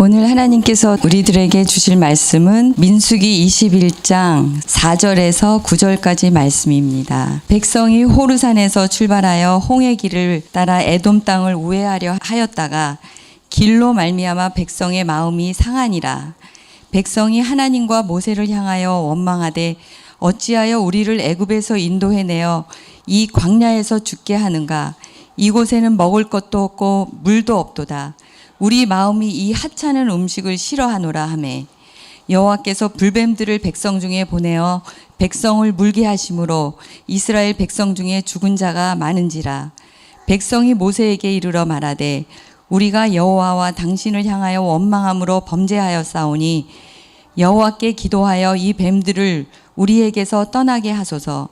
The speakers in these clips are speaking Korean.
오늘 하나님께서 우리들에게 주실 말씀은 민수기 21장 4절에서 9절까지 말씀입니다. 백성이 호르산에서 출발하여 홍해 길을 따라 에돔 땅을 우회하려 하였다가 길로 말미암아 백성의 마음이 상하니라. 백성이 하나님과 모세를 향하여 원망하되 어찌하여 우리를 애굽에서 인도해내어 이 광야에서 죽게 하는가. 이곳에는 먹을 것도 없고 물도 없도다. 우리 마음이 이 하찮은 음식을 싫어하노라 하매 여호와께서 불뱀들을 백성 중에 보내어 백성을 물게 하심으로 이스라엘 백성 중에 죽은 자가 많은지라. 백성이 모세에게 이르러 말하되 우리가 여호와와 당신을 향하여 원망함으로 범죄하였사오니 여호와께 기도하여 이 뱀들을 우리에게서 떠나게 하소서.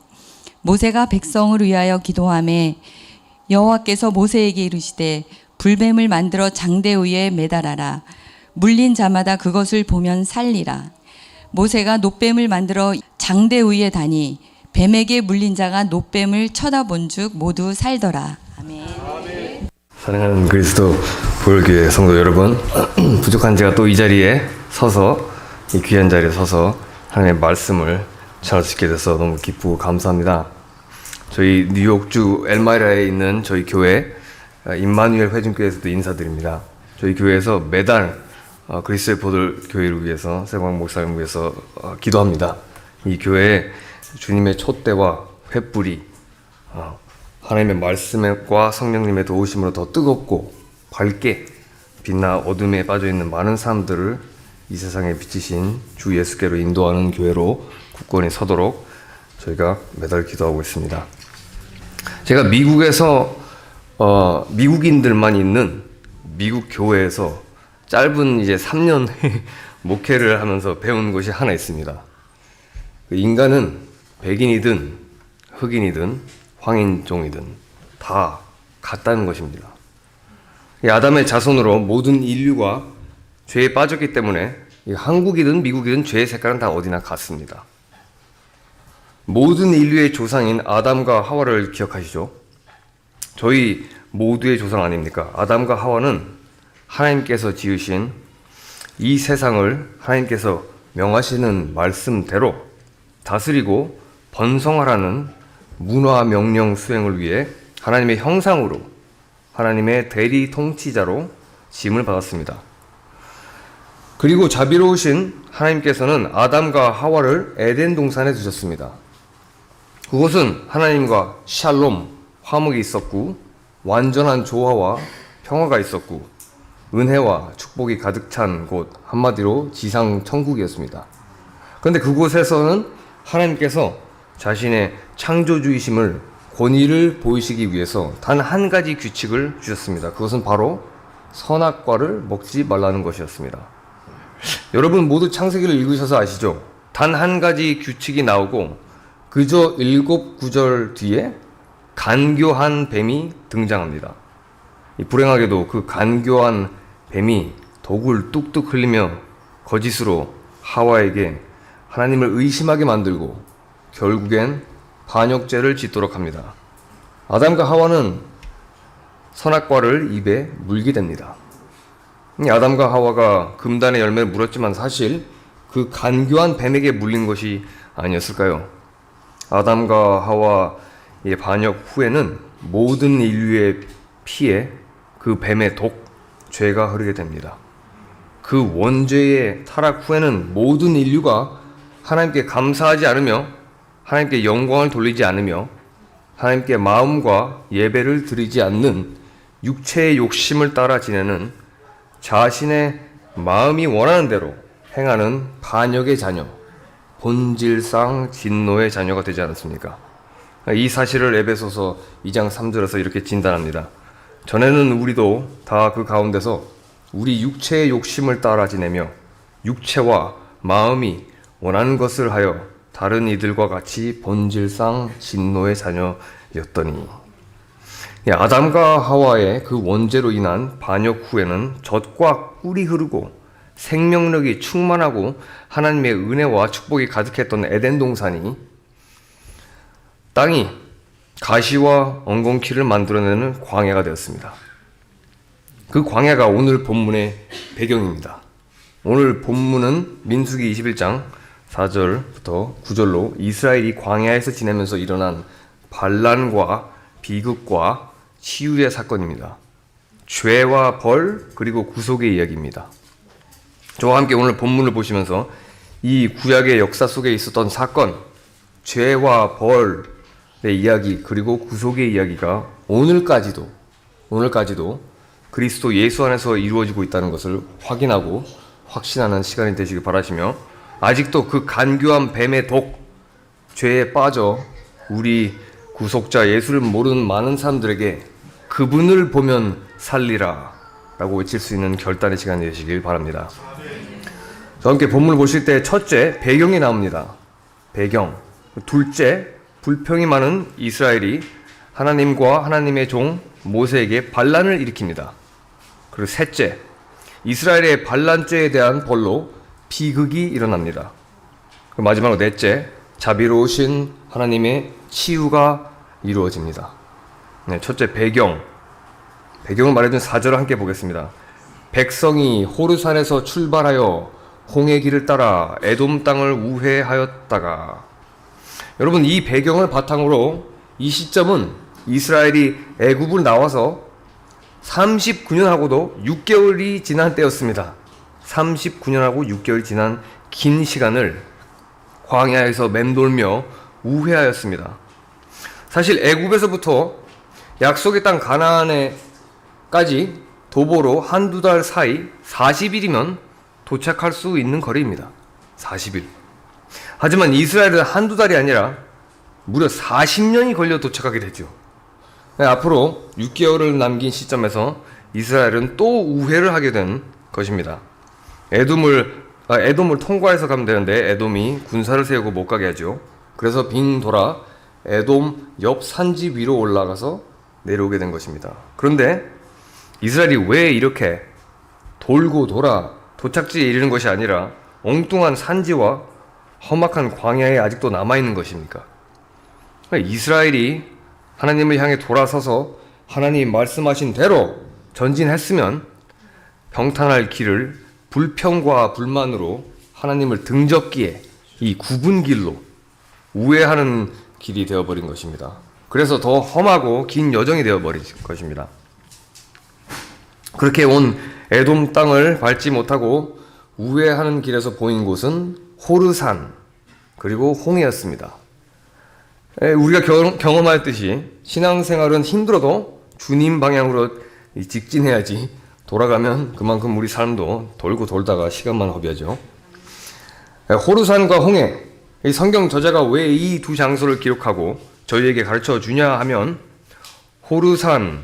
모세가 백성을 위하여 기도하매 여호와께서 모세에게 이르시되 불뱀을 만들어 장대 위에 매달아라. 물린 자마다 그것을 보면 살리라. 모세가 놋뱀을 만들어 장대 위에 다니 뱀에게 물린 자가 놋뱀을 쳐다본즉 모두 살더라. 아멘. 사랑하는 그리스도 보혈교회 성도 여러분, 부족한 제가 또 이 자리에 서서, 이 귀한 자리에 서서 하나님의 말씀을 전할 수 있게 돼서 너무 기쁘고 감사합니다. 저희 뉴욕주 엘마이라에 있는 저희 교회 임마누엘 회중교회에서도 인사드립니다. 저희 교회에서 매달 그리스도의 보혈 교회를 위해서, 세광 목사님을 위해서 기도합니다. 이 교회에 주님의 촛대와 횃불이 하나님의 말씀과 성령님의 도우심으로 더 뜨겁고 밝게 빛나 어둠에 빠져있는 많은 사람들을 이 세상에 비치신 주 예수께로 인도하는 교회로 굳건히 서도록 저희가 매달 기도하고 있습니다. 제가 미국에서 미국인들만 있는 미국 교회에서 짧은 이제 3년 목회를 하면서 배운 것이 하나 있습니다. 인간은 백인이든 흑인이든 황인종이든 다 같다는 것입니다. 아담의 자손으로 모든 인류가 죄에 빠졌기 때문에 한국이든 미국이든 죄의 색깔은 다 어디나 같습니다. 모든 인류의 조상인 아담과 하와를 기억하시죠? 저희 모두의 조상 아닙니까? 아담과 하와는 하나님께서 지으신 이 세상을 하나님께서 명하시는 말씀대로 다스리고 번성하라는 문화 명령 수행을 위해 하나님의 형상으로 하나님의 대리 통치자로 지음을 받았습니다. 그리고 자비로우신 하나님께서는 아담과 하와를 에덴 동산에 두셨습니다. 그곳은 하나님과 샬롬, 화목이 있었고 완전한 조화와 평화가 있었고 은혜와 축복이 가득 찬 곳, 한마디로 지상 천국이었습니다. 그런데 그곳에서는 하나님께서 자신의 창조주이심을 권위를 보이시기 위해서 단 한 가지 규칙을 주셨습니다. 그것은 바로 선악과를 먹지 말라는 것이었습니다. 여러분 모두 창세기를 읽으셔서 아시죠? 단 한 가지 규칙이 나오고 그저 7구절 뒤에 간교한 뱀이 등장합니다. 불행하게도 그 간교한 뱀이 독을 뚝뚝 흘리며 거짓으로 하와에게 하나님을 의심하게 만들고 결국엔 반역죄를 짓도록 합니다. 아담과 하와는 선악과를 입에 물게 됩니다. 아담과 하와가 금단의 열매를 물었지만 사실 그 간교한 뱀에게 물린 것이 아니었을까요? 아담과 하와의 반역 후에는 모든 인류의 피에 그 뱀의 독, 죄가 흐르게 됩니다. 그 원죄의 타락 후에는 모든 인류가 하나님께 감사하지 않으며 하나님께 영광을 돌리지 않으며 하나님께 마음과 예배를 드리지 않는 육체의 욕심을 따라 지내는 자신의 마음이 원하는 대로 행하는 반역의 자녀, 본질상 진노의 자녀가 되지 않았습니까? 이 사실을 에베소서 2장 3절에서 이렇게 진단합니다. 전에는 우리도 다 그 가운데서 우리 육체의 욕심을 따라 지내며 육체와 마음이 원하는 것을 하여 다른 이들과 같이 본질상 진노의 자녀였더니, 아담과 하와의 그 원죄로 인한 반역 후에는 젖과 꿀이 흐르고 생명력이 충만하고 하나님의 은혜와 축복이 가득했던 에덴 동산이 땅이 가시와 엉겅퀴를 만들어내는 광야가 되었습니다. 그 광야가 오늘 본문의 배경입니다. 오늘 본문은 민수기 21장 4절부터 9절로 이스라엘이 광야에서 지내면서 일어난 반란과 비극과 치유의 사건입니다. 죄와 벌 그리고 구속의 이야기입니다. 저와 함께 오늘 본문을 보시면서 이 구약의 역사 속에 있었던 사건, 죄와 벌의 이야기 그리고 구속의 이야기가 오늘까지도 그리스도 예수 안에서 이루어지고 있다는 것을 확인하고 확신하는 시간이 되시길 바라시며, 아직도 그 간교한 뱀의 독, 죄에 빠져 우리 구속자 예수를 모르는 많은 사람들에게 그분을 보면 살리라 라고 외칠 수 있는 결단의 시간이 되시길 바랍니다. 저와 함께 본문을 보실 때 첫째, 배경이 나옵니다. 배경. 둘째, 불평이 많은 이스라엘이 하나님과 하나님의 종 모세에게 반란을 일으킵니다. 그리고 셋째, 이스라엘의 반란죄에 대한 벌로 비극이 일어납니다. 마지막으로 넷째, 자비로우신 하나님의 치유가 이루어집니다. 네, 첫째, 배경을 말해준 4절을 함께 보겠습니다. 백성이 호르산에서 출발하여 홍해 길을 따라 에돔 땅을 우회하였다가. 여러분, 이 배경을 바탕으로 이 시점은 이스라엘이 애굽을 나와서 39년하고도 6개월이 지난 때였습니다. 39년하고 6개월이 지난 긴 시간을 광야에서 맴돌며 우회하였습니다. 사실 애굽에서부터 약속의 땅 가나안에까지 도보로 한두 달 사이 40일이면 도착할 수 있는 거리입니다. 40일. 하지만 이스라엘은 한두 달이 아니라 무려 40년이 걸려 도착하게 되죠. 앞으로 6개월을 남긴 시점에서 이스라엘은 또 우회를 하게 된 것입니다. 에돔을 통과해서 가면 되는데 에돔이 군사를 세우고 못 가게 하죠. 그래서 빙 돌아 에돔 옆 산지 위로 올라가서 내려오게 된 것입니다. 그런데 이스라엘이 왜 이렇게 돌고 돌아 도착지에 이르는 것이 아니라 엉뚱한 산지와 험악한 광야에 아직도 남아있는 것입니까? 이스라엘이 하나님을 향해 돌아서서 하나님 말씀하신 대로 전진했으면 평탄할 길을 불평과 불만으로 하나님을 등졌기에 이 굽은 길로 우회하는 길이 되어버린 것입니다. 그래서 더 험하고 긴 여정이 되어버린 것입니다. 그렇게 온 에돔 땅을 밟지 못하고 우회하는 길에서 보인 곳은 호르산 그리고 홍해였습니다. 우리가 경험하였듯이 신앙생활은 힘들어도 주님 방향으로 직진해야지 돌아가면 그만큼 우리 삶도 돌고 돌다가 시간만 허비하죠. 호르산과 홍해, 이 성경 저자가 왜 이 두 장소를 기록하고 저희에게 가르쳐 주냐 하면 호르산,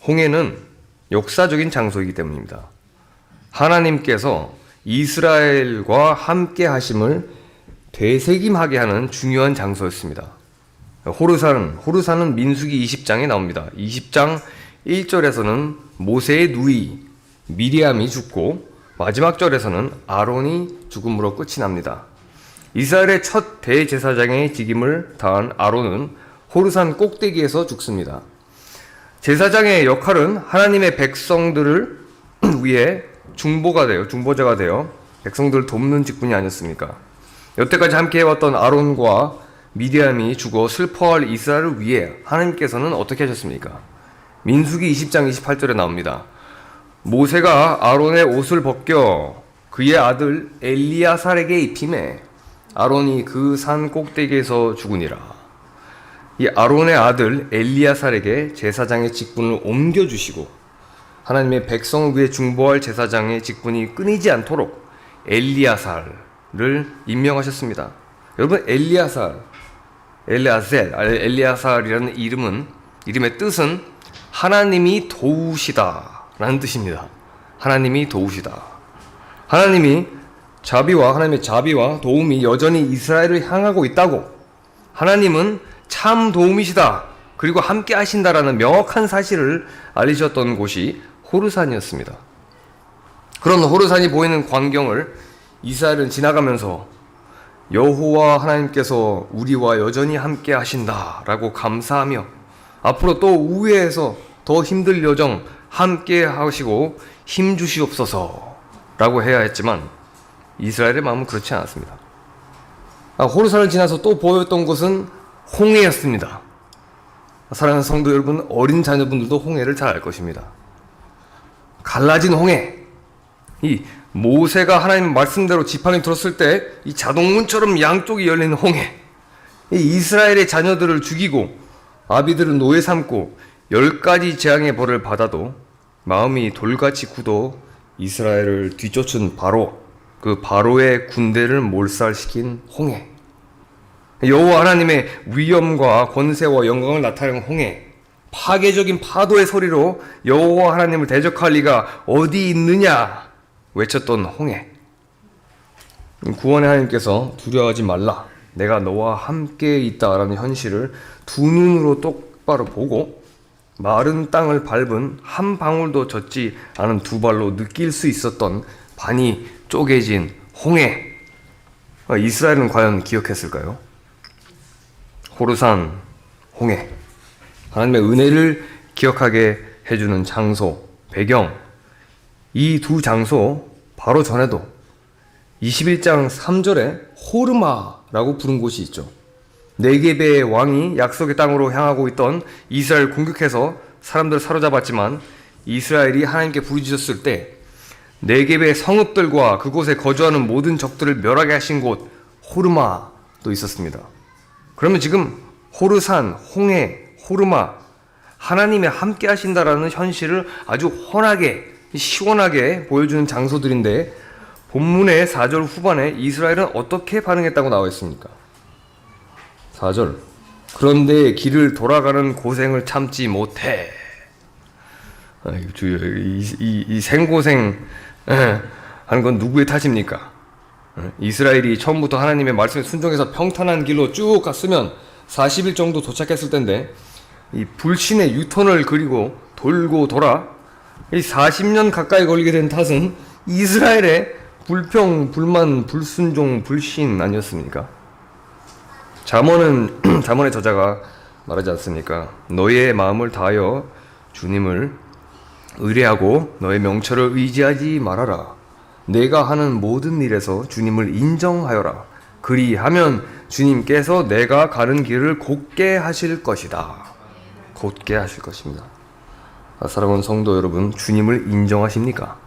홍해는 역사적인 장소이기 때문입니다. 하나님께서 이스라엘과 함께 하심을 되새김하게 하는 중요한 장소였습니다. 호르산은 민수기 20장에 나옵니다. 20장 1절에서는 모세의 누이 미리암이 죽고 마지막 절에서는 아론이 죽음으로 끝이 납니다. 이스라엘의 첫 대제사장의 직임을 다한 아론은 호르산 꼭대기에서 죽습니다. 제사장의 역할은 하나님의 백성들을 위해 중보자가 되어 백성들을 돕는 직분이 아니었습니까? 여태까지 함께 해왔던 아론과 미디암이 죽어 슬퍼할 이스라엘을 위해 하나님께서는 어떻게 하셨습니까? 민수기 20장 28절에 나옵니다. 모세가 아론의 옷을 벗겨 그의 아들 엘리야살에게 입히매 아론이 그 산 꼭대기에서 죽으니라. 이 아론의 아들 엘리야살에게 제사장의 직분을 옮겨주시고 하나님의 백성을 위해 중보할 제사장의 직분이 끊이지 않도록 엘리야살을 임명하셨습니다. 여러분, 엘리야살이라는 이름의 뜻은 하나님이 도우시다 라는 뜻입니다. 하나님이 도우시다. 하나님의 자비와 도움이 여전히 이스라엘을 향하고 있다고, 하나님은 참 도움이시다 그리고 함께 하신다라는 명확한 사실을 알리셨던 곳이 호르산이었습니다. 그런 호르산이 보이는 광경을 이스라엘은 지나가면서 여호와 하나님께서 우리와 여전히 함께 하신다라고 감사하며 앞으로 또 우회해서 더 힘들 여정 함께 하시고 힘 주시옵소서라고 해야 했지만 이스라엘의 마음은 그렇지 않았습니다. 호르산을 지나서 또 보였던 곳은 홍해였습니다. 사랑하는 성도 여러분, 어린 자녀분들도 홍해를 잘 알 것입니다. 갈라진 홍해. 이 모세가 하나님 말씀대로 지팡이 들었을 때 이 자동문처럼 양쪽이 열린 홍해. 이 이스라엘의 자녀들을 죽이고 아비들을 노예 삼고 10가지 재앙의 벌을 받아도 마음이 돌같이 굳어 이스라엘을 뒤쫓은 바로, 그 바로의 군대를 몰살시킨 홍해. 여호와 하나님의 위엄과 권세와 영광을 나타내는 홍해. 파괴적인 파도의 소리로 여호와 하나님을 대적할 리가 어디 있느냐 외쳤던 홍해. 구원의 하나님께서 두려워하지 말라, 내가 너와 함께 있다라는 현실을 두 눈으로 똑바로 보고 마른 땅을 밟은 한 방울도 젖지 않은 두 발로 느낄 수 있었던 반이 쪼개진 홍해. 이스라엘은 과연 기억했을까요? 호르산 홍해. 하나님의 은혜를 기억하게 해주는 장소, 배경. 이 두 장소 바로 전에도 21장 3절에 호르마라고 부른 곳이 있죠. 네겝의 왕이 약속의 땅으로 향하고 있던 이스라엘 공격해서 사람들을 사로잡았지만 이스라엘이 하나님께 부르짖었을 때 네겝의 성읍들과 그곳에 거주하는 모든 적들을 멸하게 하신 곳 호르마도 있었습니다. 그러면 지금 호르산, 홍해, 호르마, 하나님이 함께 하신다라는 현실을 아주 훤하게, 시원하게 보여주는 장소들인데 본문의 4절 후반에 이스라엘은 어떻게 반응했다고 나와 있습니까? 4절. 그런데 길을 돌아가는 고생을 참지 못해. 이 생고생 하는 건 누구의 탓입니까? 이스라엘이 처음부터 하나님의 말씀에 순종해서 평탄한 길로 쭉 갔으면 40일 정도 도착했을 텐데 이 불신의 유턴을 그리고 돌고 돌아 이 40년 가까이 걸리게 된 탓은 이스라엘의 불평, 불만, 불순종, 불신 아니었습니까? 잠언의 저자가 말하지 않습니까? 너의 마음을 다하여 주님을 의뢰하고 너의 명철을 의지하지 말아라. 내가 하는 모든 일에서 주님을 인정하여라. 그리하면 주님께서 내가 가는 길을 곧게 하실 것이다. 곧게 하실 것입니다. 사랑하는 성도 여러분, 주님을 인정하십니까?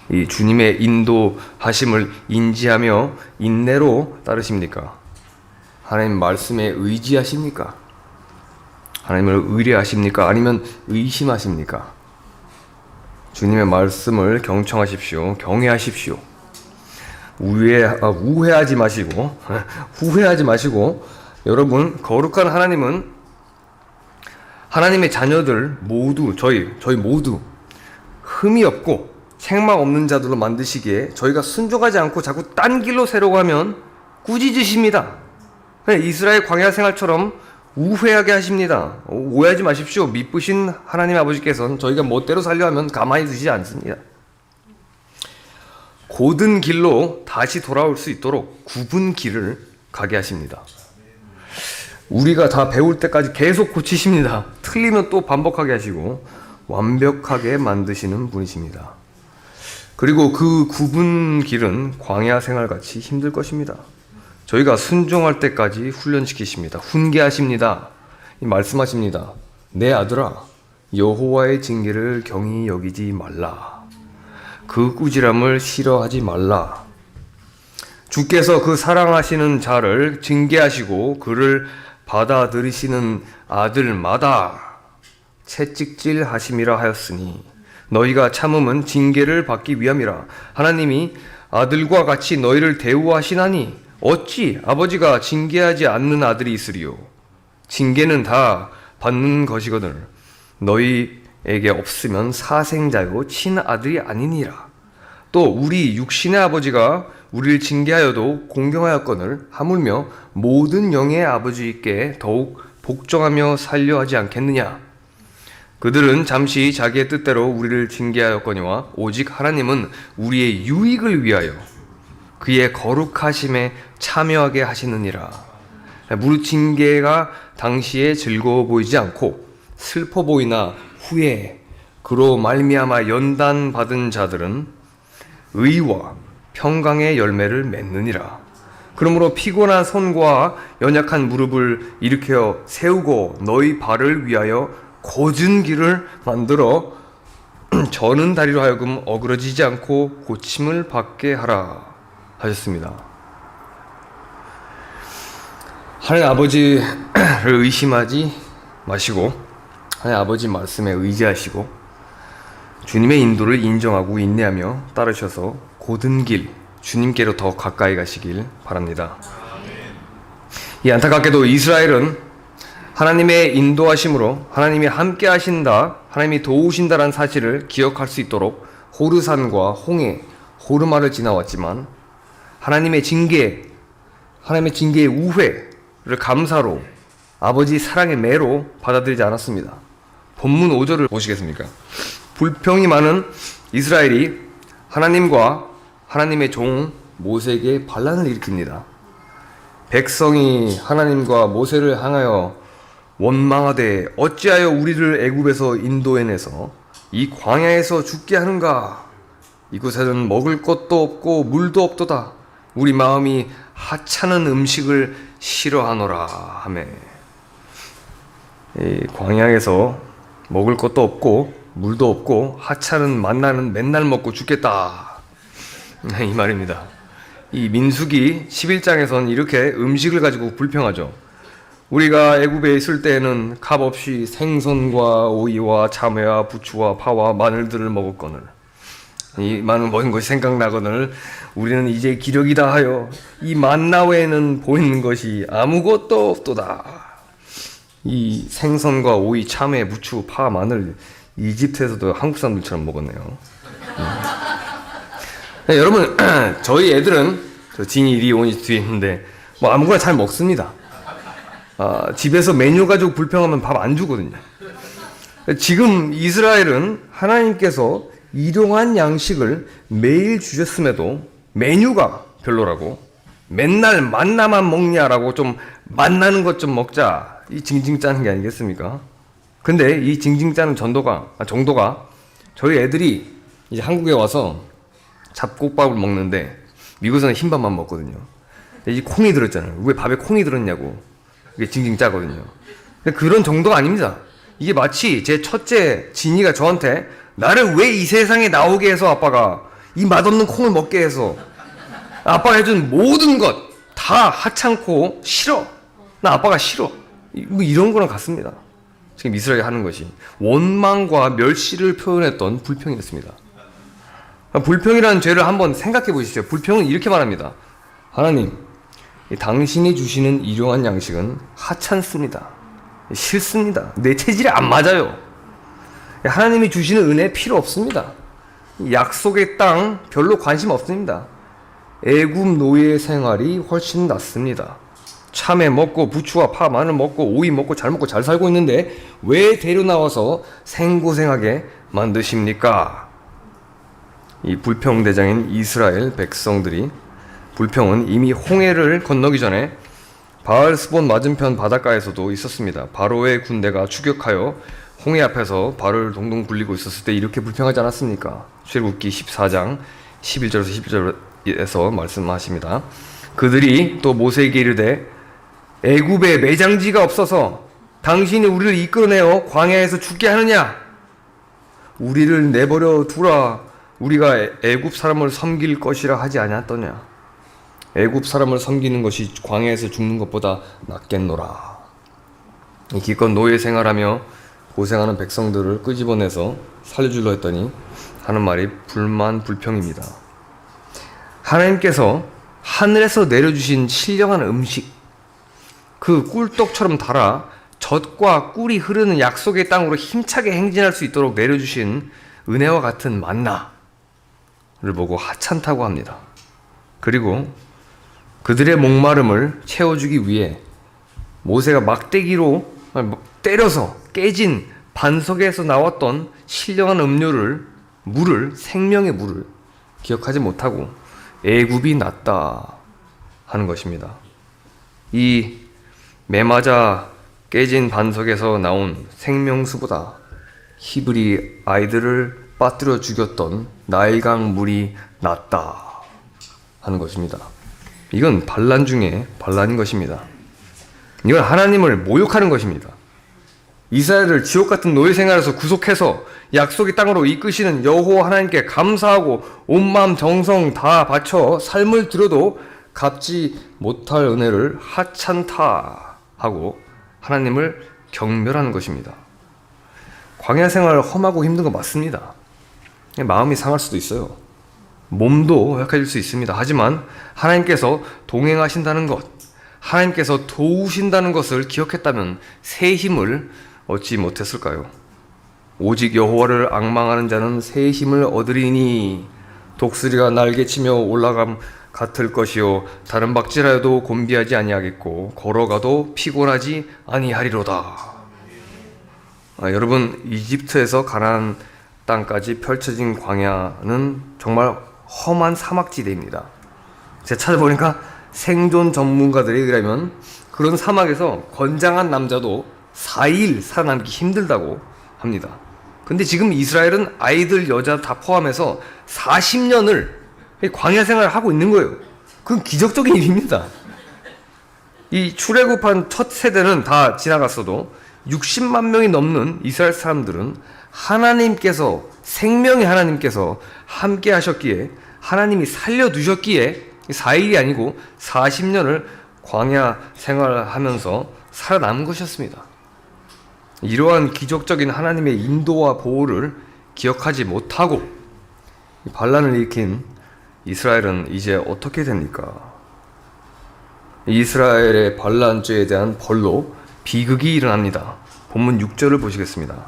이 주님의 인도하심을 인지하며 인내로 따르십니까? 하나님 말씀에 의지하십니까? 하나님을 의뢰하십니까? 아니면 의심하십니까? 주님의 말씀을 경청하십시오. 경외하십시오. 우회하지 마시고 후회하지 마시고, 여러분, 거룩한 하나님은 하나님의 자녀들 모두, 저희 모두 흠이 없고 책망 없는 자들로 만드시기에 저희가 순종하지 않고 자꾸 딴 길로 새려고 하면 꾸짖으십니다. 이스라엘 광야 생활처럼 우회하게 하십니다. 오해하지 마십시오. 미쁘신 하나님 아버지께서는 저희가 멋대로 살려 하면 가만히 두시지 않습니다. 고든 길로 다시 돌아올 수 있도록 굽은 길을 가게 하십니다. 우리가 다 배울 때까지 계속 고치십니다. 틀리면 또 반복하게 하시고 완벽하게 만드시는 분이십니다. 그리고 그 굽은 길은 광야 생활같이 힘들 것입니다. 저희가 순종할 때까지 훈련시키십니다. 훈계하십니다. 말씀하십니다. 내 아들아, 여호와의 징계를 경히 여기지 말라. 그 꾸지람을 싫어하지 말라. 주께서 그 사랑하시는 자를 징계하시고 그를 받아들이시는 아들마다 채찍질 하심이라 하였으니 너희가 참음은 징계를 받기 위함이라. 하나님이 아들과 같이 너희를 대우하시나니 어찌 아버지가 징계하지 않는 아들이 있으리요. 징계는 다 받는 것이거늘 너희에게 없으면 사생자요 친아들이 아니니라. 또 우리 육신의 아버지가 우리를 징계하여도 공경하였거늘 하물며 모든 영의 아버지께 더욱 복종하며 살려 하지 않겠느냐. 그들은 잠시 자기의 뜻대로 우리를 징계하였거니와 오직 하나님은 우리의 유익을 위하여 그의 거룩하심에 참여하게 하시느니라. 무릇 징계가 당시에 즐거워 보이지 않고 슬퍼 보이나 후에 그로 말미암아 연단 받은 자들은 의와 평강의 열매를 맺느니라. 그러므로 피곤한 손과 연약한 무릎을 일으켜 세우고 너희 발을 위하여 곧은 길을 만들어 저는 다리로 하여금 어그러지지 않고 고침을 받게 하라 하셨습니다. 하나님 아버지를 의심하지 마시고 하나님 아버지 말씀에 의지하시고 주님의 인도를 인정하고 인내하며 따르셔서 곧은 길 주님께로 더 가까이 가시길 바랍니다. 이 안타깝게도 이스라엘은 하나님의 인도하심으로 하나님이 함께 하신다, 하나님이 도우신다라는 사실을 기억할 수 있도록 호르산과 홍해, 호르마를 지나왔지만 하나님의 징계의 우회를 감사로 아버지 사랑의 매로 받아들이지 않았습니다. 본문 5절을 보시겠습니까? 불평이 많은 이스라엘이 하나님과 하나님의 종 모세에게 반란을 일으킵니다. 백성이 하나님과 모세를 향하여 원망하되 어찌하여 우리를 애굽에서 인도해내서 이 광야에서 죽게 하는가? 이곳에는 먹을 것도 없고 물도 없도다. 우리 마음이 하찮은 음식을 싫어하노라 하매. 이 광야에서 먹을 것도 없고 물도 없고 하찮은 만나는 맨날 먹고 죽겠다, 이 말입니다. 이 민수기 11장에서는 이렇게 음식을 가지고 불평하죠. 우리가 애굽에 있을 때에는 값없이 생선과 오이와 참외와 부추와 파와 마늘들을 먹었거늘 이 많은 먹은 것이 생각나거늘 우리는 이제 기력이다 하여 이 만나 외에는 보이는 것이 아무것도 없도다. 이 생선과 오이, 참외, 부추, 파, 마늘 이집트에서도 한국 사람들처럼 먹었네요. 네, 여러분, 저희 애들은 저 진이, 리온이 뒤에 있는데 뭐 아무거나 잘 먹습니다. 집에서 메뉴 가지고 불평하면 밥 안 주거든요. 지금 이스라엘은 하나님께서 일용한 양식을 매일 주셨음에도 메뉴가 별로라고, 맨날 만나만 먹냐라고, 좀 만나는 것 좀 먹자, 이 징징 짜는 게 아니겠습니까? 근데 이 징징 짜는 정도가 저희 애들이 이제 한국에 와서 잡곡밥을 먹는데 미국에서는 흰밥만 먹거든요. 이 콩이 들었잖아요. 왜 밥에 콩이 들었냐고. 이게 징징 짜거든요. 그런 정도가 아닙니다. 이게 마치 제 첫째 진이가 저한테 나를 왜 이 세상에 나오게 해서 아빠가 이 맛없는 콩을 먹게 해서 아빠가 해준 모든 것 다 하찮고 싫어. 나 아빠가 싫어. 뭐 이런 거랑 같습니다. 지금 이스라엘이 하는 것이 원망과 멸시를 표현했던 불평이었습니다. 불평이라는 죄를 한번 생각해 보시죠. 불평은 이렇게 말합니다. 하나님, 당신이 주시는 일용한 양식은 하찮습니다. 싫습니다. 내 체질에 안 맞아요. 하나님이 주시는 은혜 필요 없습니다. 약속의 땅 별로 관심 없습니다. 애굽 노예 생활이 훨씬 낫습니다. 참외 먹고 부추와 파, 마늘 먹고 오이 먹고 잘 살고 있는데 왜 데려나와서 생고생하게 만드십니까? 이 불평대장인 이스라엘 백성들이, 불평은 이미 홍해를 건너기 전에 바알스본 맞은편 바닷가에서도 있었습니다. 바로의 군대가 추격하여 홍해 앞에서 발을 동동 굴리고 있었을 때 이렇게 불평하지 않았습니까? 출애굽기 14장 11절에서 12절에서 말씀하십니다. 그들이 또 모세에게 이르되 애굽에 매장지가 없어서 당신이 우리를 이끌어내어 광야에서 죽게 하느냐? 우리를 내버려 두라. 우리가 애굽 사람을 섬길 것이라 하지 아니었더냐? 애굽 사람을 섬기는 것이 광야에서 죽는 것보다 낫겠노라. 기껏 노예 생활하며 고생하는 백성들을 끄집어내서 살려주려 했더니 하는 말이 불만 불평입니다. 하나님께서 하늘에서 내려주신 신령한 음식, 그 꿀떡처럼 달아 젖과 꿀이 흐르는 약속의 땅으로 힘차게 행진할 수 있도록 내려주신 은혜와 같은 만나를 보고 하찮다고 합니다. 그리고 그들의 목마름을 채워주기 위해 모세가 막대기로 때려서 깨진 반석에서 나왔던 신령한 물을, 생명의 물을 기억하지 못하고 애굽이 낫다 하는 것입니다. 이 매맞아 깨진 반석에서 나온 생명수보다 히브리 아이들을 빠뜨려 죽였던 나일강 물이 낫다 하는 것입니다. 이건 반란 중에 반란인 것입니다. 이건 하나님을 모욕하는 것입니다. 이스라엘을 지옥 같은 노예 생활에서 구속해서 약속의 땅으로 이끄시는 여호와 하나님께 감사하고 온 마음 정성 다 바쳐 삶을 들여도 갚지 못할 은혜를 하찮다 하고 하나님을 경멸하는 것입니다. 광야 생활 험하고 힘든 거 맞습니다. 마음이 상할 수도 있어요. 몸도 약해질 수 있습니다. 하지만 하나님께서 동행하신다는 것, 하나님께서 도우신다는 것을 기억했다면 새 힘을 얻지 못했을까요? 오직 여호와를 앙망하는 자는 새 힘을 얻으리니 독수리가 날개치며 올라감 같을 것이요 다른 박질하여도 곤비하지 아니하겠고 걸어가도 피곤하지 아니하리로다. 여러분, 이집트에서 가나안 땅까지 펼쳐진 광야는 정말 험한 사막지대입니다. 제가 찾아보니까 생존 전문가들에 의하면 그런 사막에서 건장한 남자도 4일 살아남기 힘들다고 합니다. 근데 지금 이스라엘은 아이들, 여자 다 포함해서 40년을 광야 생활을 하고 있는 거예요. 그건 기적적인 일입니다. 이 출애굽한 첫 세대는 다 지나갔어도 60만 명이 넘는 이스라엘 사람들은 하나님께서, 생명의 하나님께서 함께 하셨기에, 하나님이 살려두셨기에 4일이 아니고 40년을 광야 생활을 하면서 살아남은 것이었습니다. 이러한 기적적인 하나님의 인도와 보호를 기억하지 못하고 반란을 일으킨 이스라엘은 이제 어떻게 됩니까? 이스라엘의 반란죄에 대한 벌로 비극이 일어납니다. 본문 6절을 보시겠습니다.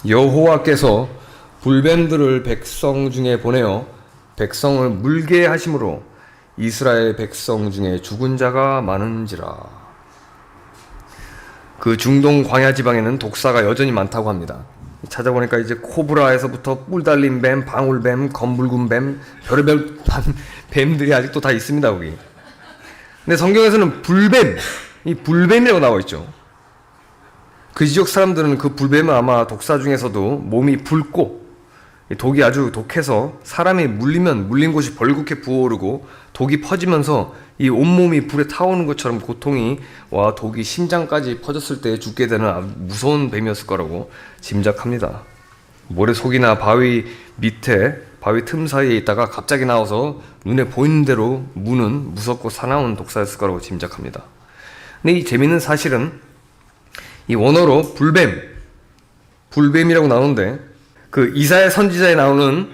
여호와께서 불뱀들을 백성 중에 보내어 백성을 물게 하심으로 이스라엘 백성 중에 죽은 자가 많은지라. 그 중동 광야 지방에는 독사가 여전히 많다고 합니다. 찾아보니까 이제 코브라에서부터 뿔 달린 뱀, 방울뱀, 검붉은 뱀, 별의별 뱀들이 아직도 다 있습니다, 거기. 근데 성경에서는 불뱀, 이 불뱀이라고 나와 있죠. 그 지역 사람들은 그 불뱀은 아마 독사 중에서도 몸이 붉고 독이 아주 독해서 사람이 물리면 물린 곳이 벌겋게 부어오르고 독이 퍼지면서 이 온몸이 불에 타오르는 것처럼 고통이 와 독이 심장까지 퍼졌을 때 죽게 되는 아주 무서운 뱀이었을 거라고 짐작합니다. 모래 속이나 바위 밑에, 바위 틈 사이에 있다가 갑자기 나와서 눈에 보이는 대로 무는 무섭고 사나운 독사였을 거라고 짐작합니다. 근데 이 재밌는 사실은 이 원어로 불뱀이라고 나오는데 그 이사야 선지자에 나오는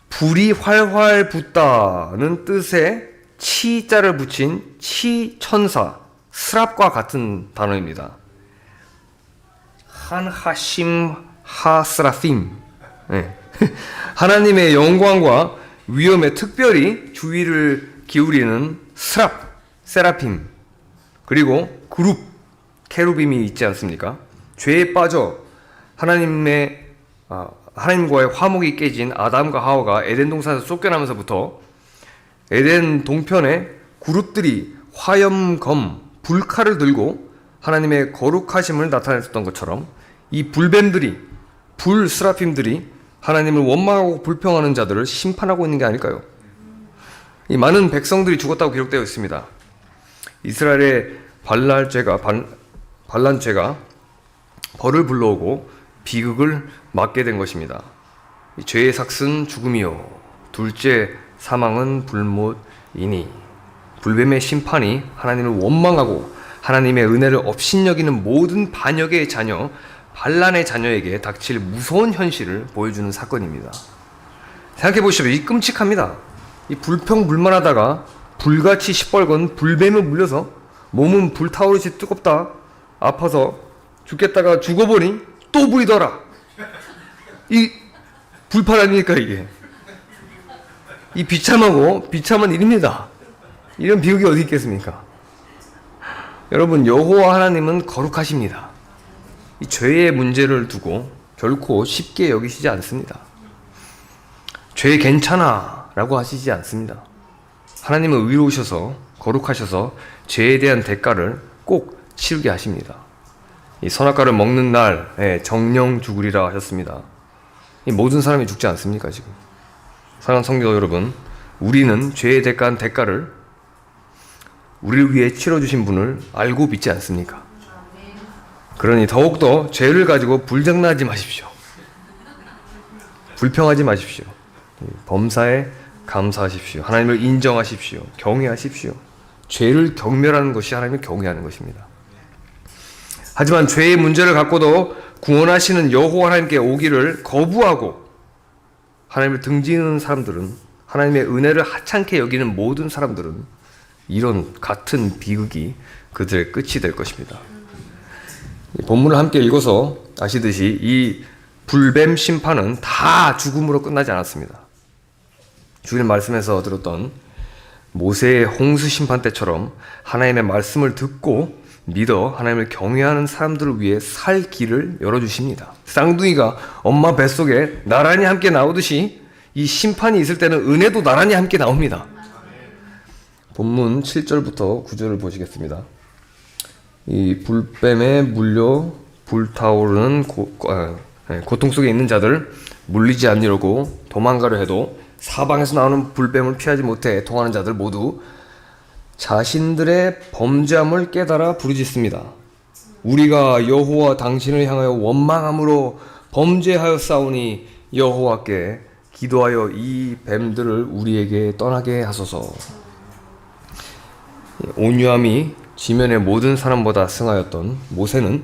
불이 활활 붙다는 뜻의 치자를 붙인 치천사 스랍과 같은 단어입니다. 한하심 하스라핌. 네. 하나님의 영광과 위엄에 특별히 주의를 기울이는 스랍, 세라핌, 그리고 그룹, 케루빔이 있지 않습니까? 죄에 빠져 하나님과의 화목이 깨진 아담과 하와가 에덴 동산에서 쫓겨나면서부터 에덴 동편에 그룹들이 화염검, 불칼을 들고 하나님의 거룩하심을 나타냈었던 것처럼 이 불뱀들이, 불스라핌들이 하나님을 원망하고 불평하는 자들을 심판하고 있는 게 아닐까요? 이 많은 백성들이 죽었다고 기록되어 있습니다. 이스라엘의 반란죄가 벌을 불러오고 비극을 맞게 된 것입니다. 죄의 삭은 죽음이요 둘째 사망은 불못이니. 불뱀의 심판이 하나님을 원망하고 하나님의 은혜를 업신여기는 모든 반역의 자녀, 반란의 자녀에게 닥칠 무서운 현실을 보여주는 사건입니다. 생각해 보시죠. 이 끔찍합니다. 이 불평불만하다가 불같이 시뻘건 불뱀에 물려서 몸은 불타오르듯이 뜨겁다, 아파서 죽겠다가 죽어보니 또 불이더라. 이 불판 아닙니까 이게? 이 비참한 일입니다. 이런 비극이 어디 있겠습니까? 여러분, 여호와 하나님은 거룩하십니다. 이 죄의 문제를 두고 결코 쉽게 여기시지 않습니다. 죄 괜찮아 라고 하시지 않습니다. 하나님은 의로우셔서 거룩하셔서 죄에 대한 대가를 꼭 치르게 하십니다. 이 선악과를 먹는 날에 정령 죽으리라 하셨습니다. 이 모든 사람이 죽지 않습니까 지금? 사랑하는 성도 여러분, 우리는 죄의 대가한 대가를 우리를 위해 치러주신 분을 알고 믿지 않습니까? 그러니 더욱더 죄를 가지고 불장난하지 마십시오. 불평하지 마십시오. 범사에 감사하십시오. 하나님을 인정하십시오. 경외하십시오. 죄를 경멸하는 것이 하나님을 경외하는 것입니다. 하지만 죄의 문제를 갖고도 구원하시는 여호와 하나님께 오기를 거부하고 하나님을 등지는 사람들은, 하나님의 은혜를 하찮게 여기는 모든 사람들은 이런 같은 비극이 그들의 끝이 될 것입니다. 본문을 함께 읽어서 아시듯이 이 불뱀 심판은 다 죽음으로 끝나지 않았습니다. 주님 말씀에서 들었던 모세의 홍수 심판 때처럼 하나님의 말씀을 듣고 믿어 하나님을 경외하는 사람들을 위해 살 길을 열어주십니다. 쌍둥이가 엄마 뱃속에 나란히 함께 나오듯이 이 심판이 있을 때는 은혜도 나란히 함께 나옵니다. 본문 7절부터 9절을 보시겠습니다. 이 불뱀에 물려 불타오르는 고통 속에 있는 자들 물리지 않으려고 도망가려 해도 사방에서 나오는 불뱀을 피하지 못해 애통하는 자들 모두 자신들의 범죄함을 깨달아 부르짖습니다. 우리가 여호와 당신을 향하여 원망함으로 범죄하였사오니 여호와께 기도하여 이 뱀들을 우리에게 떠나게 하소서. 온유함이 지면의 모든 사람보다 승하였던 모세는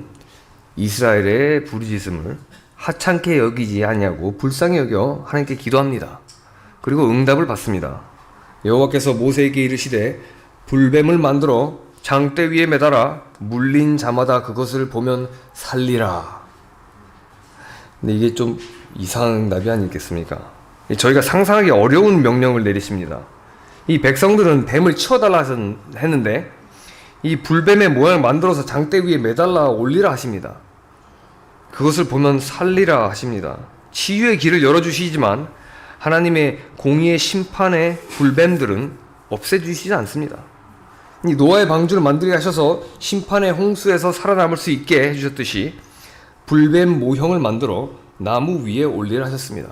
이스라엘의 부르짖음을 하찮게 여기지 아니하고 불쌍히 여겨 하나님께 기도합니다. 그리고 응답을 받습니다. 여호와께서 모세에게 이르시되 불뱀을 만들어 장대 위에 매달아 물린 자마다 그것을 보면 살리라. 근데 이게 좀 이상한 답이 아니겠습니까? 저희가 상상하기 어려운 명령을 내리십니다. 이 백성들은 뱀을 치워달라 했는데 이 불뱀의 모양을 만들어서 장대 위에 매달라 올리라 하십니다. 그것을 보면 살리라 하십니다. 치유의 길을 열어주시지만 하나님의 공의의 심판의 불뱀들은 없애주시지 않습니다. 이 노아의 방주를 만들게 하셔서 심판의 홍수에서 살아남을 수 있게 해주셨듯이 불뱀 모형을 만들어 나무 위에 올리라 하셨습니다.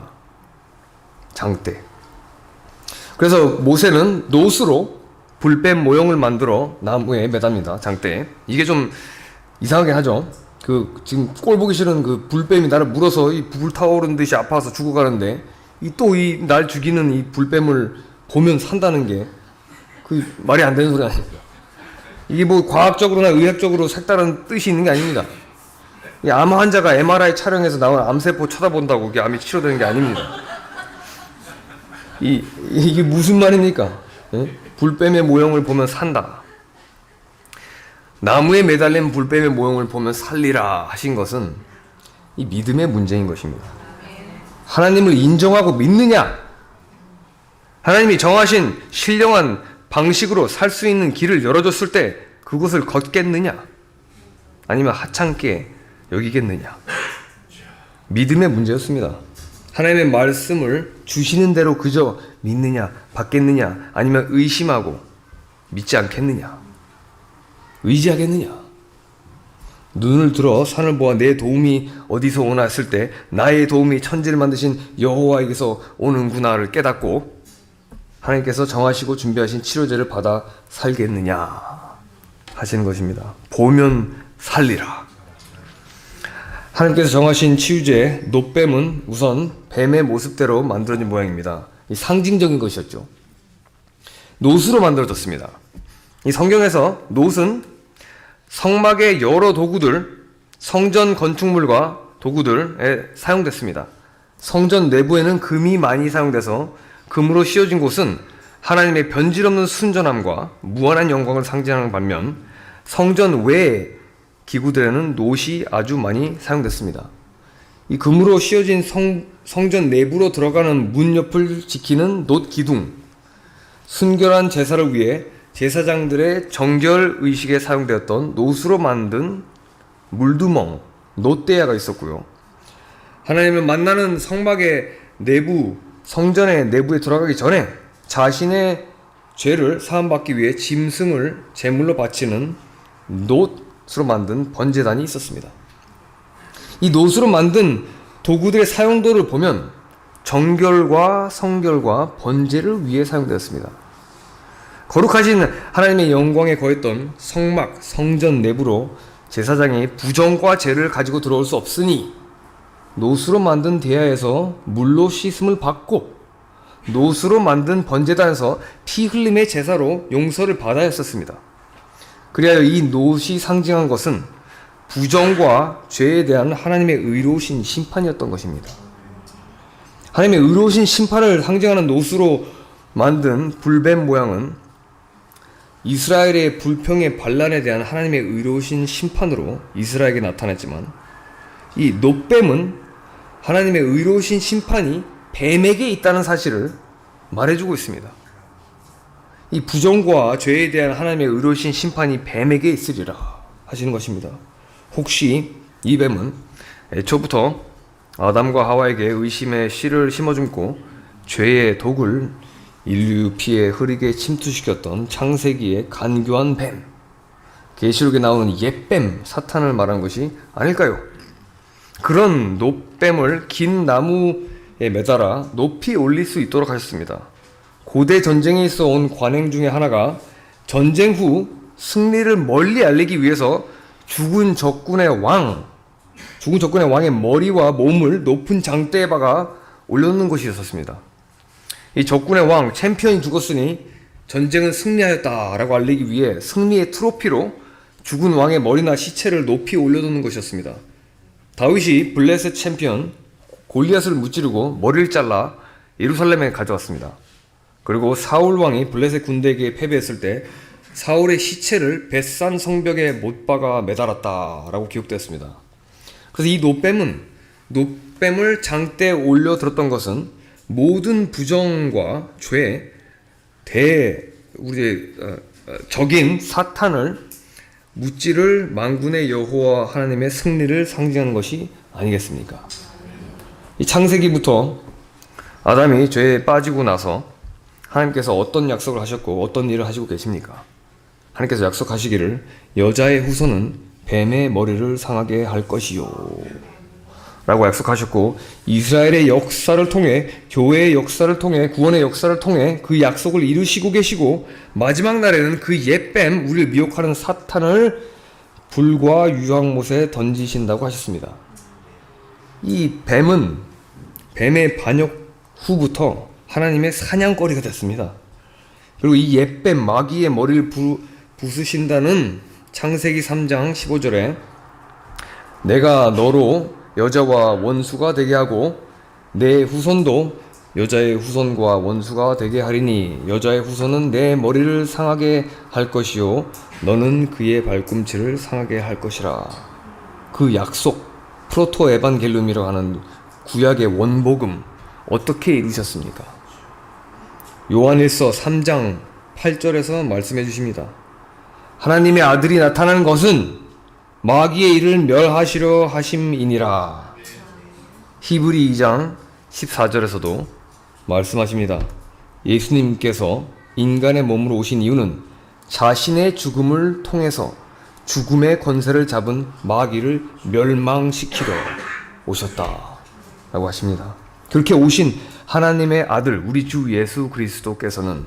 장대. 그래서 모세는 놋으로 불뱀 모형을 만들어 나무에 매답니다. 장대에. 이게 좀 이상하긴 하죠. 지금 꼴 보기 싫은 그 불뱀이 나를 물어서 이 불타오르는 듯이 아파서 죽어가는데 이 날 죽이는 이 불뱀을 보면 산다는 게 말이 안 되는 소리 아닙니까? 이게 뭐 과학적으로나 의학적으로 색다른 뜻이 있는 게 아닙니다. 이 암 환자가 MRI 촬영해서 나온 암세포 쳐다본다고 이게 암이 치료되는 게 아닙니다. 이게 무슨 말입니까? 예? 불뱀의 모형을 보면 산다. 나무에 매달린 불뱀의 모형을 보면 살리라 하신 것은 이 믿음의 문제인 것입니다. 하나님을 인정하고 믿느냐? 하나님이 정하신 신령한 방식으로 살 수 있는 길을 열어줬을 때 그것을 걷겠느냐? 아니면 하찮게 여기겠느냐? 믿음의 문제였습니다. 하나님의 말씀을 주시는 대로 그저 믿느냐, 받겠느냐, 아니면 의심하고 믿지 않겠느냐, 의지하겠느냐. 눈을 들어 산을 보아 내 도움이 어디서 오나 했을 때 나의 도움이 천지를 만드신 여호와에게서 오는구나를 깨닫고 하나님께서 정하시고 준비하신 치료제를 받아 살겠느냐 하시는 것입니다. 보면 살리라. 하나님께서 정하신 치유제 놋뱀은 우선 뱀의 모습대로 만들어진 모양입니다. 이 상징적인 것이었죠. 놋으로 만들어졌습니다. 이 성경에서 놋은 성막의 여러 도구들, 성전 건축물과 도구들에 사용됐습니다. 성전 내부에는 금이 많이 사용돼서 금으로 씌워진 곳은 하나님의 변질없는 순전함과 무한한 영광을 상징하는 반면 성전 외의 기구들에는 놋이 아주 많이 사용됐습니다. 이 금으로 씌워진 성전 내부로 들어가는 문 옆을 지키는 놋 기둥, 순결한 제사를 위해 제사장들의 정결 의식에 사용되었던 놋으로 만든 물두멍, 놋대야가 있었고요. 하나님을 만나는 성막의 내부, 성전의 내부에 들어가기 전에 자신의 죄를 사함받기 위해 짐승을 제물로 바치는 놋 만든 번제단이 있었습니다. 이 노수로 만든 도구들의 사용도를 보면 정결과 성결과 번제를 위해 사용되었습니다. 거룩하신 하나님의 영광에 거했던 성막, 성전 내부로 제사장이 부정과 죄를 가지고 들어올 수 없으니 노수로 만든 대야에서 물로 씻음을 받고 노수로 만든 번제단에서 피 흘림의 제사로 용서를 받아야 했었습니다. 그리하여 이 노시 상징한 것은 부정과 죄에 대한 하나님의 의로우신 심판이었던 것입니다. 하나님의 의로우신 심판을 상징하는 노수로 만든 불뱀 모양은 이스라엘의 불평의 반란에 대한 하나님의 의로우신 심판으로 이스라엘에게 나타났지만, 이 놋뱀은 하나님의 의로우신 심판이 뱀에게 있다는 사실을 말해주고 있습니다. 이 부정과 죄에 대한 하나님의 의로우신 심판이 뱀에게 있으리라 하시는 것입니다. 혹시 이 뱀은 애초부터 아담과 하와에게 의심의 씨를 심어줌고 죄의 독을 인류 피에 흐리게 침투시켰던 창세기의 간교한 뱀, 계시록에 나오는 옛뱀 사탄을 말한 것이 아닐까요? 그런 놋뱀을 긴 나무에 매달아 높이 올릴 수 있도록 하셨습니다. 고대 전쟁에 있어 온 관행 중에 하나가 전쟁 후 승리를 멀리 알리기 위해서 죽은 적군의 왕의 머리와 몸을 높은 장대에 박아 올려놓는 것이었습니다. 이 적군의 왕, 챔피언이 죽었으니 전쟁은 승리하였다라고 알리기 위해 승리의 트로피로 죽은 왕의 머리나 시체를 높이 올려놓는 것이었습니다. 다윗이 블레셋 챔피언 골리앗을 무찌르고 머리를 잘라 예루살렘에 가져왔습니다. 그리고 사울 왕이 블레셋 군대에게 패배했을 때 사울의 시체를 벳산 성벽에 못 박아 매달았다라고 기록되었습니다. 그래서 이 놋뱀을 장대에 올려 들었던 것은 모든 부정과 죄, 적인 사탄을 무찌를 만군의 여호와 하나님의 승리를 상징하는 것이 아니겠습니까? 이 창세기부터 아담이 죄에 빠지고 나서 하나님께서 어떤 약속을 하셨고 어떤 일을 하시고 계십니까? 하나님께서 약속하시기를 여자의 후손은 뱀의 머리를 상하게 할 것이요 라고 약속하셨고, 이스라엘의 역사를 통해, 교회의 역사를 통해, 구원의 역사를 통해 그 약속을 이루시고 계시고, 마지막 날에는 그 옛뱀, 우리를 미혹하는 사탄을 불과 유황못에 던지신다고 하셨습니다. 이 뱀은 뱀의 반역 후부터 하나님의 사냥거리가 됐습니다. 그리고 이 옛뱀 마귀의 머리를 부수신다는 창세기 3장 15절에 내가 너로 여자와 원수가 되게 하고 내 후손도 여자의 후손과 원수가 되게 하리니 여자의 후손은 내 머리를 상하게 할 것이요 너는 그의 발꿈치를 상하게 할 것이라. 그 약속, 프로토 에반겔륨이라고 하는 구약의 원복음 어떻게 이루셨습니까? 요한일서 3장 8절에서 말씀해 주십니다. 하나님의 아들이 나타나는 것은 마귀의 일을 멸하시려 하심이니라. 히브리 2장 14절에서도 말씀하십니다. 예수님께서 인간의 몸으로 오신 이유는 자신의 죽음을 통해서 죽음의 권세를 잡은 마귀를 멸망시키려 오셨다 라고 하십니다. 그렇게 오신 하나님의 아들 우리 주 예수 그리스도께서는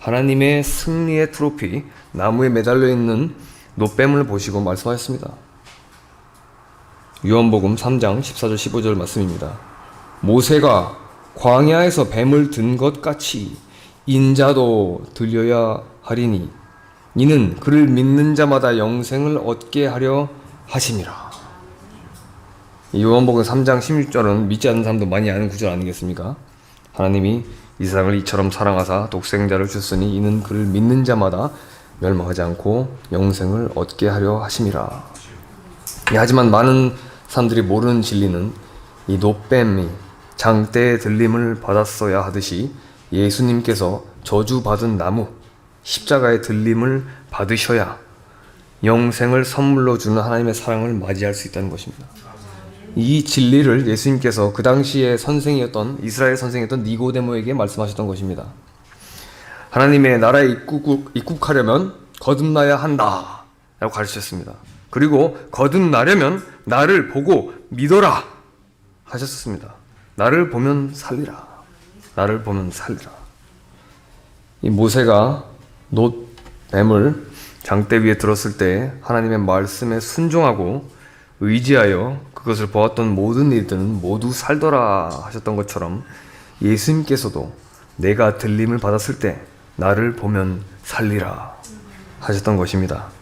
하나님의 승리의 트로피 나무에 매달려 있는 놋뱀을 보시고 말씀하셨습니다. 요한복음 3장 14절 15절 말씀입니다. 모세가 광야에서 뱀을 든 것 같이 인자도 들려야 하리니 이는 그를 믿는 자마다 영생을 얻게 하려 하심이라. 요한복음 3장 16절은 믿지 않는 사람도 많이 아는 구절 아니겠습니까? 하나님이 이 세상을 이처럼 사랑하사 독생자를 주셨으니 이는 그를 믿는 자마다 멸망하지 않고 영생을 얻게 하려 하심이라. 하지만 많은 사람들이 모르는 진리는 이 놋뱀이 장대의 들림을 받았어야 하듯이 예수님께서 저주받은 나무 십자가의 들림을 받으셔야 영생을 선물로 주는 하나님의 사랑을 맞이할 수 있다는 것입니다. 이 진리를 예수님께서 그 당시에 선생이었던 이스라엘 선생이었던 니고데모에게 말씀하셨던 것입니다. 하나님의 나라에 입국하려면 거듭나야 한다 라고 가르치셨습니다. 그리고 거듭나려면 나를 보고 믿어라 하셨습니다. 나를 보면 살리라. 나를 보면 살리라. 이 모세가 놋뱀을 장대 위에 들었을 때 하나님의 말씀에 순종하고 의지하여 그것을 보았던 모든 이들은 모두 살더라 하셨던 것처럼 예수님께서도 내가 들림을 받았을 때 나를 보면 살리라 하셨던 것입니다.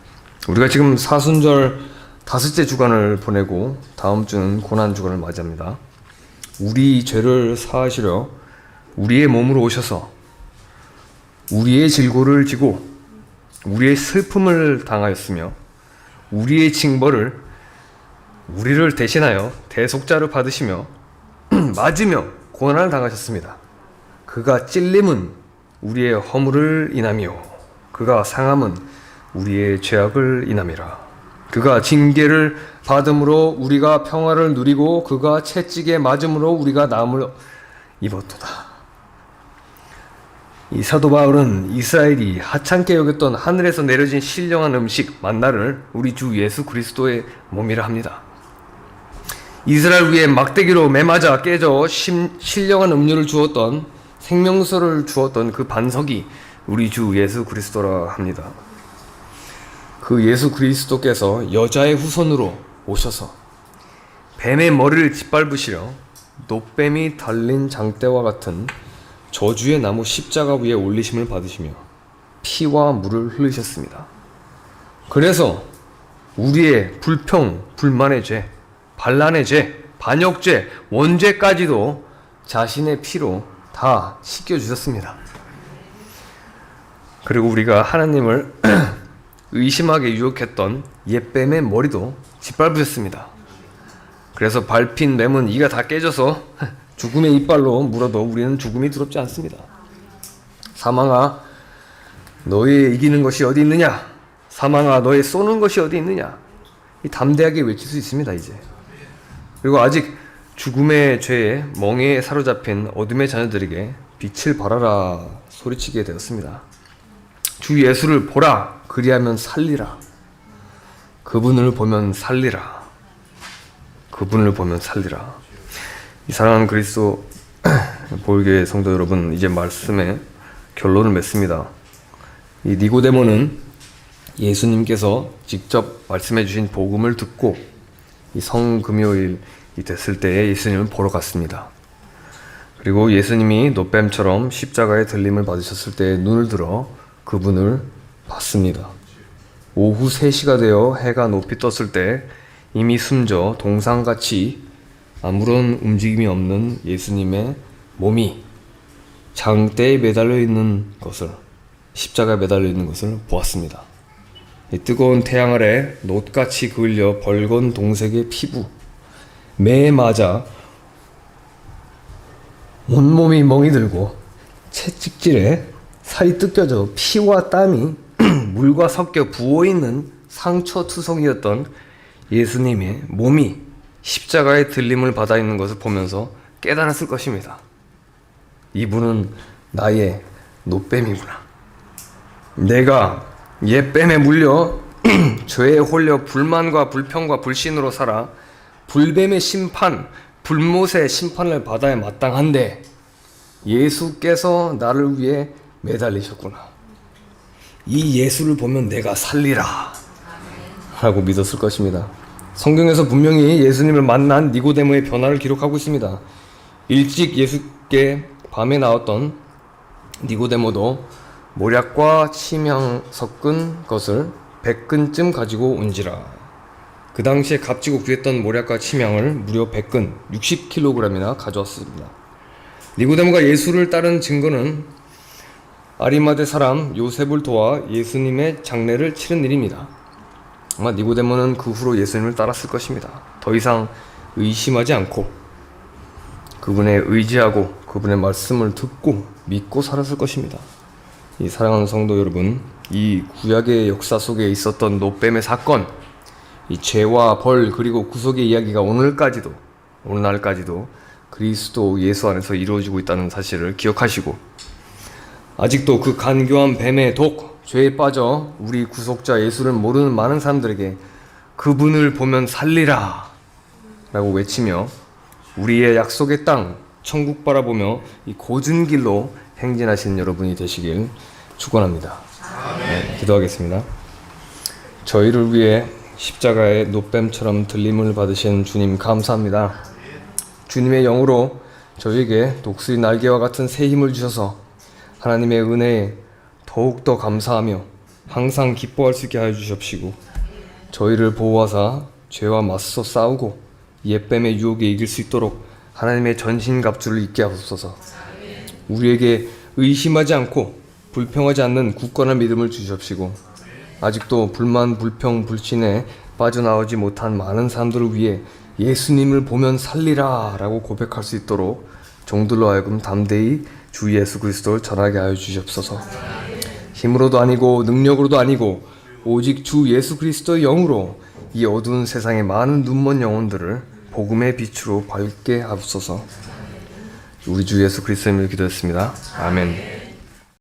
우리가 지금 사순절 5째 주간을 보내고 다음 주는 고난 주간을 맞이합니다. 우리 죄를 사하시려 우리의 몸으로 오셔서 우리의 질고를 지고 우리의 슬픔을 당하였으며 우리의 징벌을 우리를 대신하여 대속자를 받으시며 맞으며 고난을 당하셨습니다. 그가 찔림은 우리의 허물을 인하며 그가 상함은 우리의 죄악을 인함이라. 그가 징계를 받음으로 우리가 평화를 누리고 그가 채찍에 맞음으로 우리가 나음을 입었도다. 이 사도 바울은 이스라엘이 하찮게 여겼던 하늘에서 내려진 신령한 음식 만나를 우리 주 예수 그리스도의 몸이라 합니다. 이스라엘 위에 막대기로 매맞아 깨져 신령한 음료를 주었던 생명수를 주었던 그 반석이 우리 주 예수 그리스도라 합니다. 그 예수 그리스도께서 여자의 후손으로 오셔서 뱀의 머리를 짓밟으시려 놋뱀이 달린 장대와 같은 저주의 나무 십자가 위에 올리심을 받으시며 피와 물을 흘리셨습니다. 그래서 우리의 불평, 불만의 죄, 반란의 죄, 반역죄, 원죄까지도 자신의 피로 다 씻겨주셨습니다. 그리고 우리가 하나님을 의심하게 유혹했던 옛뱀의 머리도 짓밟으셨습니다. 그래서 밟힌 뱀은 이가 다 깨져서 죽음의 이빨로 물어도 우리는 죽음이 두렵지 않습니다. 사망아, 너의 이기는 것이 어디 있느냐? 사망아, 너의 쏘는 것이 어디 있느냐? 이 담대하게 외칠 수 있습니다, 이제. 그리고 아직 죽음의 죄에 멍에에 사로잡힌 어둠의 자녀들에게 빛을 발하라 소리치게 되었습니다. 주 예수를 보라, 그리하면 살리라. 그분을 보면 살리라. 그분을 보면 살리라. 이 사랑하는 그리스도 보혈교회 성도 여러분, 이제 말씀에 결론을 맺습니다. 이 니고데모는 예수님께서 직접 말씀해 주신 복음을 듣고 이 성금요일이 됐을 때에 예수님을 보러 갔습니다. 그리고 예수님이 놋뱀처럼 십자가에 들림을 받으셨을 때 눈을 들어 그분을 봤습니다. 오후 3시가 되어 해가 높이 떴을 때 이미 숨져 동상같이 아무런 움직임이 없는 예수님의 몸이 장대에 매달려 있는 것을, 십자가에 매달려 있는 것을 보았습니다. 이 뜨거운 태양 아래 놋같이 그을려 벌건 동색의 피부, 매에 맞아 온몸이 멍이 들고 채찍질에 살이 뜯겨져 피와 땀이 물과 섞여 부어있는 상처투성이었던 예수님의 몸이 십자가의 들림을 받아 있는 것을 보면서 깨달았을 것입니다. 이분은 나의 놋뱀이구나. 내가 옛뱀에 물려 죄에 홀려 불만과 불평과 불신으로 살아 불뱀의 심판, 불못의 심판을 받아야 마땅한데 예수께서 나를 위해 매달리셨구나. 이 예수를 보면 내가 살리라 라고 믿었을 것입니다. 성경에서 분명히 예수님을 만난 니고데모의 변화를 기록하고 있습니다. 일찍 예수께 밤에 나왔던 니고데모도 모략과 침향 섞은 것을 100근쯤 가지고 온지라. 그 당시에 값지고 귀했던 모략과 침향을 무려 100근, 60kg이나 가져왔습니다. 니고데모가 예수를 따른 증거는 아리마대 사람 요셉을 도와 예수님의 장례를 치른 일입니다. 아마 니고데모는 그 후로 예수님을 따랐을 것입니다. 더 이상 의심하지 않고 그분에 의지하고 그분의 말씀을 듣고 믿고 살았을 것입니다. 이 사랑하는 성도 여러분, 이 구약의 역사 속에 있었던 놋뱀의 사건, 이 죄와 벌 그리고 구속의 이야기가 오늘날까지도 그리스도 예수 안에서 이루어지고 있다는 사실을 기억하시고, 아직도 그 간교한 뱀의 독, 죄에 빠져 우리 구속자 예수를 모르는 많은 사람들에게 그분을 보면 살리라 라고 외치며 우리의 약속의 땅 천국 바라보며 이 고진 길로 행진하시는 여러분이 되시길 축원합니다. 네, 기도하겠습니다. 저희를 위해 십자가의 노뱀처럼 들림을 받으신 주님 감사합니다. 주님의 영으로 저희에게 독수리 날개와 같은 새 힘을 주셔서 하나님의 은혜에 더욱더 감사하며 항상 기뻐할 수 있게 하여 주십시고 저희를 보호하사 죄와 맞서 싸우고 옛뱀의 유혹에 이길 수 있도록 하나님의 전신갑주를 입게 하옵소서. 우리에게 의심하지 않고 불평하지 않는 굳건한 믿음을 주십시고 아직도 불만, 불평, 불신에 빠져나오지 못한 많은 사람들을 위해 예수님을 보면 살리라 라고 고백할 수 있도록 종들로 하여금 담대히 주 예수 그리스도를 전하게 하여 주시옵소서. 힘으로도 아니고 능력으로도 아니고 오직 주 예수 그리스도의 영으로 이 어두운 세상의 많은 눈먼 영혼들을 복음의 빛으로 밝게 하옵소서. 우리 주 예수 그리스도의 이름으로 기도했습니다. 아멘.